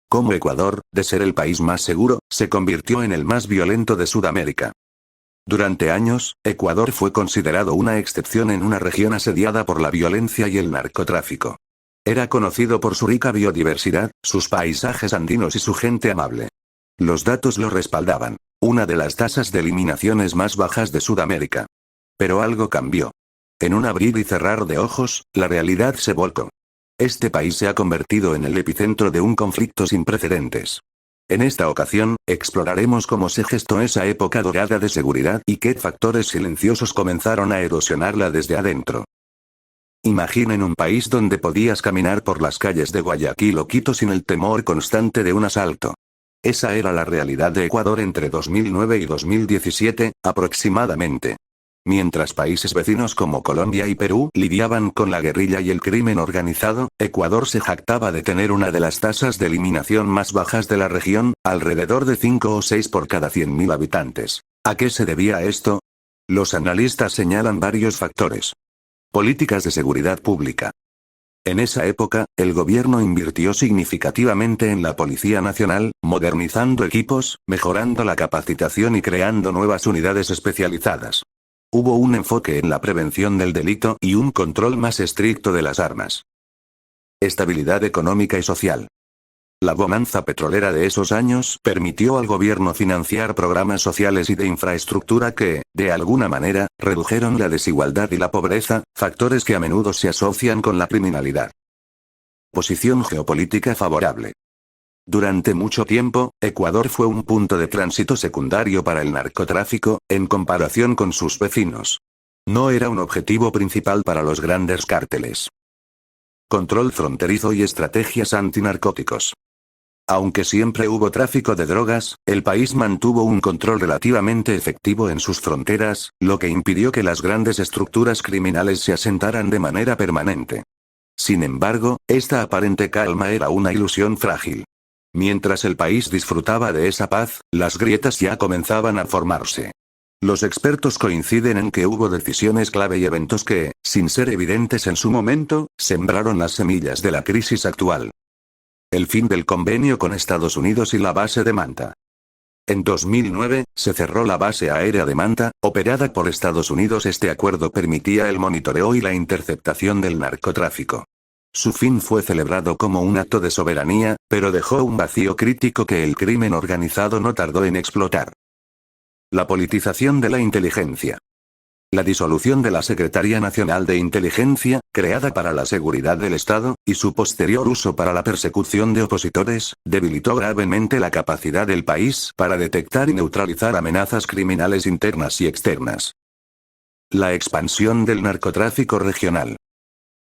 Como Ecuador, de ser el país más seguro, se convirtió en el más violento de Sudamérica. Durante años, Ecuador fue considerado una excepción en una región asediada por la violencia y el narcotráfico. Era conocido por su rica biodiversidad, sus paisajes andinos y su gente amable. Los datos lo respaldaban. Una de las tasas de eliminaciones más bajas de Sudamérica. Pero algo cambió. En un abrir y cerrar de ojos, la realidad se volcó. Este país se ha convertido en el epicentro de un conflicto sin precedentes. En esta ocasión, exploraremos cómo se gestó esa época dorada de seguridad y qué factores silenciosos comenzaron a erosionarla desde adentro. Imaginen un país donde podías caminar por las calles de Guayaquil o Quito sin el temor constante de un asalto. Esa era la realidad de Ecuador entre 2009 y 2017, aproximadamente. Mientras países vecinos como Colombia y Perú lidiaban con la guerrilla y el crimen organizado, Ecuador se jactaba de tener una de las tasas de eliminación más bajas de la región, alrededor de 5 o 6 por cada 100.000 habitantes. ¿A qué se debía esto? Los analistas señalan varios factores. Políticas de seguridad pública. En esa época, el gobierno invirtió significativamente en la Policía Nacional, modernizando equipos, mejorando la capacitación y creando nuevas unidades especializadas. Hubo un enfoque en la prevención del delito y un control más estricto de las armas. Estabilidad económica y social. La bonanza petrolera de esos años permitió al gobierno financiar programas sociales y de infraestructura que, de alguna manera, redujeron la desigualdad y la pobreza, factores que a menudo se asocian con la criminalidad. Posición geopolítica favorable. Durante mucho tiempo, Ecuador fue un punto de tránsito secundario para el narcotráfico, en comparación con sus vecinos. No era un objetivo principal para los grandes cárteles. Control fronterizo y estrategias antinarcóticos. Aunque siempre hubo tráfico de drogas, el país mantuvo un control relativamente efectivo en sus fronteras, lo que impidió que las grandes estructuras criminales se asentaran de manera permanente. Sin embargo, esta aparente calma era una ilusión frágil. Mientras el país disfrutaba de esa paz, las grietas ya comenzaban a formarse. Los expertos coinciden en que hubo decisiones clave y eventos que, sin ser evidentes en su momento, sembraron las semillas de la crisis actual. El fin del convenio con Estados Unidos y la base de Manta. En 2009, se cerró la base aérea de Manta, operada por Estados Unidos. Este acuerdo permitía el monitoreo y la interceptación del narcotráfico. Su fin fue celebrado como un acto de soberanía, pero dejó un vacío crítico que el crimen organizado no tardó en explotar. La politización de la inteligencia. La disolución de la Secretaría Nacional de Inteligencia, creada para la seguridad del Estado, y su posterior uso para la persecución de opositores, debilitó gravemente la capacidad del país para detectar y neutralizar amenazas criminales internas y externas. La expansión del narcotráfico regional.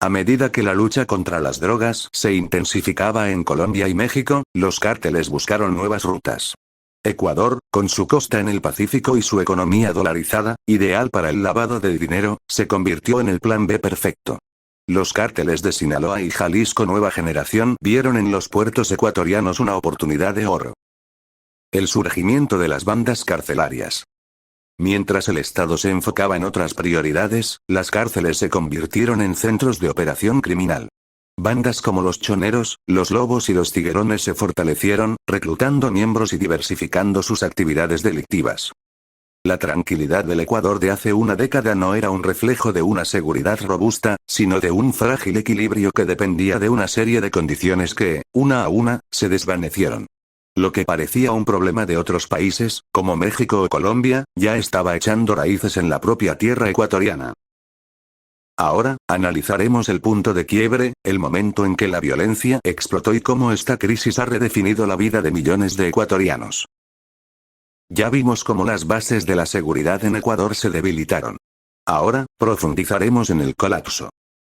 A medida que la lucha contra las drogas se intensificaba en Colombia y México, los cárteles buscaron nuevas rutas. Ecuador, con su costa en el Pacífico y su economía dolarizada, ideal para el lavado de dinero, se convirtió en el plan B perfecto. Los cárteles de Sinaloa y Jalisco Nueva Generación vieron en los puertos ecuatorianos una oportunidad de oro. El surgimiento de las bandas carcelarias. Mientras el Estado se enfocaba en otras prioridades, las cárceles se convirtieron en centros de operación criminal. Bandas como los choneros, los lobos y los tiguerones se fortalecieron, reclutando miembros y diversificando sus actividades delictivas. La tranquilidad del Ecuador de hace una década no era un reflejo de una seguridad robusta, sino de un frágil equilibrio que dependía de una serie de condiciones que, una a una, se desvanecieron. Lo que parecía un problema de otros países, como México o Colombia, ya estaba echando raíces en la propia tierra ecuatoriana. Ahora, analizaremos el punto de quiebre, el momento en que la violencia explotó y cómo esta crisis ha redefinido la vida de millones de ecuatorianos. Ya vimos cómo las bases de la seguridad en Ecuador se debilitaron. Ahora, profundizaremos en el colapso.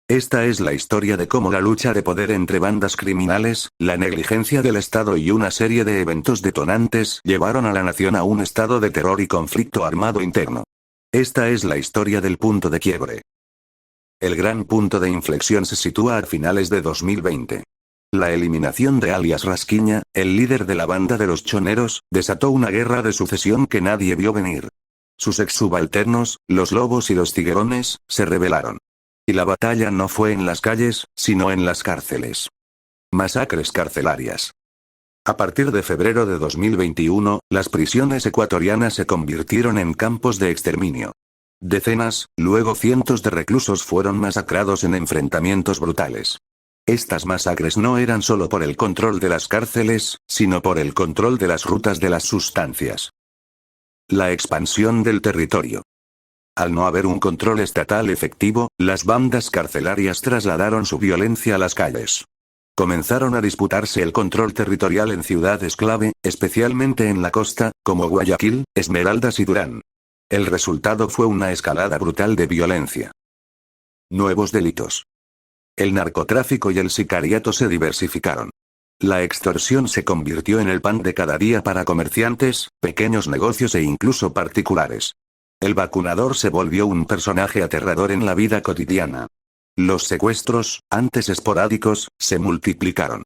Esta es la historia de cómo la lucha de poder entre bandas criminales, la negligencia del Estado y una serie de eventos detonantes llevaron a la nación a un estado de terror y conflicto armado interno. Esta es la historia del punto de quiebre. El gran punto de inflexión se sitúa a finales de 2020. La eliminación de alias Rasquiña, el líder de la banda de los choneros, desató una guerra de sucesión que nadie vio venir. Sus ex subalternos, los lobos y los tiguerones, se rebelaron. Y la batalla no fue en las calles, sino en las cárceles. Masacres carcelarias. A partir de febrero de 2021, las prisiones ecuatorianas se convirtieron en campos de exterminio. Decenas, luego cientos de reclusos fueron masacrados en enfrentamientos brutales. Estas masacres no eran solo por el control de las cárceles, sino por el control de las rutas de las sustancias. La expansión del territorio. Al no haber un control estatal efectivo, las bandas carcelarias trasladaron su violencia a las calles. Comenzaron a disputarse el control territorial en ciudades clave, especialmente en la costa, como Guayaquil, Esmeraldas y Durán. El resultado fue una escalada brutal de violencia. Nuevos delitos. El narcotráfico y el sicariato se diversificaron. La extorsión se convirtió en el pan de cada día para comerciantes, pequeños negocios e incluso particulares. El vacunador se volvió un personaje aterrador en la vida cotidiana. Los secuestros, antes esporádicos, se multiplicaron.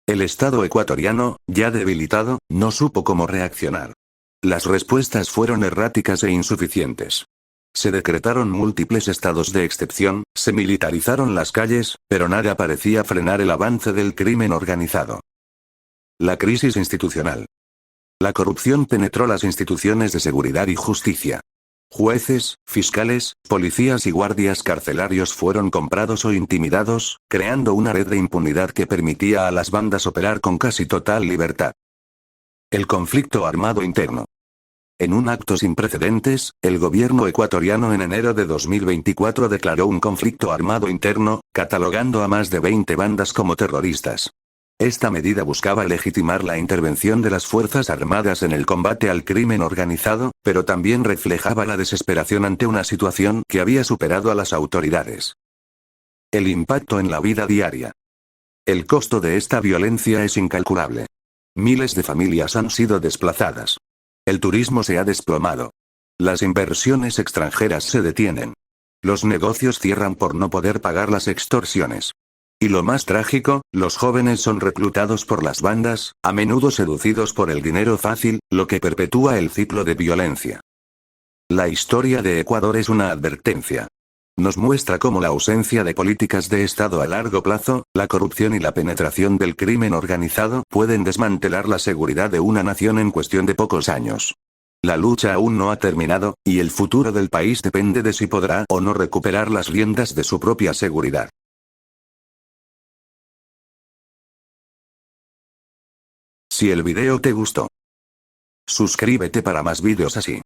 El Estado ecuatoriano, ya debilitado, no supo cómo reaccionar. Las respuestas fueron erráticas e insuficientes. Se decretaron múltiples estados de excepción, se militarizaron las calles, pero nada parecía frenar el avance del crimen organizado. La crisis institucional. La corrupción penetró las instituciones de seguridad y justicia. Jueces, fiscales, policías y guardias carcelarios fueron comprados o intimidados, creando una red de impunidad que permitía a las bandas operar con casi total libertad. El conflicto armado interno. En un acto sin precedentes, el gobierno ecuatoriano en enero de 2024 declaró un conflicto armado interno, catalogando a más de 20 bandas como terroristas. Esta medida buscaba legitimar la intervención de las Fuerzas Armadas en el combate al crimen organizado, pero también reflejaba la desesperación ante una situación que había superado a las autoridades. El impacto en la vida diaria. El costo de esta violencia es incalculable. Miles de familias han sido desplazadas. El turismo se ha desplomado. Las inversiones extranjeras se detienen. Los negocios cierran por no poder pagar las extorsiones. Y lo más trágico, los jóvenes son reclutados por las bandas, a menudo seducidos por el dinero fácil, lo que perpetúa el ciclo de violencia. La historia de Ecuador es una advertencia. Nos muestra cómo la ausencia de políticas de Estado a largo plazo, la corrupción y la penetración del crimen organizado pueden desmantelar la seguridad de una nación en cuestión de pocos años. La lucha aún no ha terminado, y el futuro del país depende de si podrá o no recuperar las riendas de su propia seguridad. Si el video te gustó, suscríbete para más vídeos así.